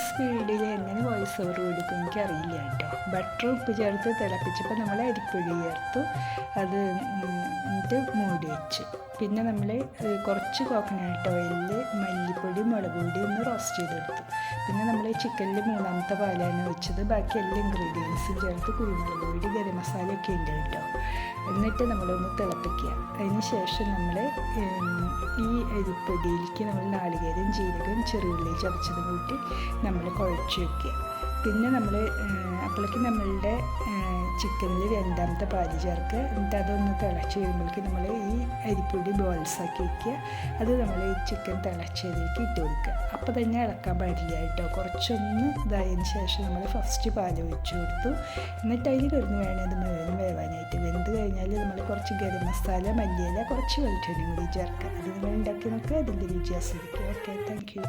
സ്പീഡിൽ എങ്ങനെ voice over കൊടുക്കും എനിക്കറിയില്ല കേട്ടോ. ബട്ടർ ഉപ്പ് ചേർത്ത് തിളപ്പിച്ചപ്പോൾ നമ്മൾ അരിപ്പൊടി ചേർത്തു, അത് എന്നിട്ട് മൂടി വെച്ചു. പിന്നെ നമ്മൾ കുറച്ച് കോക്കനട്ട് ഓയിലിൽ മല്ലിപ്പൊടി മുളക് പൊടി ഒന്ന് റോസ്റ്റ് ചെയ്തെടുത്തു. പിന്നെ നമ്മൾ ചിക്കനിൽ മൂന്നാമത്തെ പാലാണ് വെച്ചത്. ബാക്കി എല്ലാ ഇൻഗ്രീഡിയൻസും ചേർത്ത് കുരുമുളക് പൊടി ഗരം മസാലയൊക്കെ ഉണ്ട് കേട്ടോ. എന്നിട്ട് നമ്മളൊന്ന് തിളപ്പിക്കുക. അതിന് ശേഷം നമ്മൾ ഈ അരിപ്പൊടിയിലേക്ക് നമ്മൾ നാളികേരം ജീരകം ചെറുള്ളി ചതച്ചത് കൂട്ടി നമ്മൾ കുഴച്ച് വയ്ക്കുക. പിന്നെ നമ്മൾ അപ്പോഴേക്കും നമ്മളുടെ ചിക്കനിൽ രണ്ടാമത്തെ പാല് ചേർക്കുക. എന്നിട്ട് അതൊന്ന് തിളച്ച് വരുമ്പോഴേക്കും നമ്മൾ ഈ അരിപ്പൊടി ബോൾസാക്കി വയ്ക്കുക. അത് നമ്മൾ ഈ ചിക്കൻ തിളച്ചതിലേക്ക് ഇട്ട് കൊടുക്കുക. അപ്പോൾ തന്നെ ഇളക്കാൻ പാടില്ല കേട്ടോ. കുറച്ചൊന്ന് ഇതായതിന് ശേഷം നമ്മൾ ഫസ്റ്റ് പാല് ഒഴിച്ച് കൊടുത്തു. എന്നിട്ട് അതിൽ കിടന്ന് വേണം ഇത് മുഴുവൻ വേവാനായിട്ട്. വെന്ത് കഴിഞ്ഞാൽ നമ്മൾ കുറച്ച് ഗരം മസാല, മല്ലിയില, കുറച്ച് വെളിച്ചെണ്ണയും കൂടി ചേർക്കുക. അത് നിങ്ങൾ ഉണ്ടാക്കി നോക്കുക, അതിൻ്റെ രുചി ആസ്വദിക്കുക. Okay, thank you.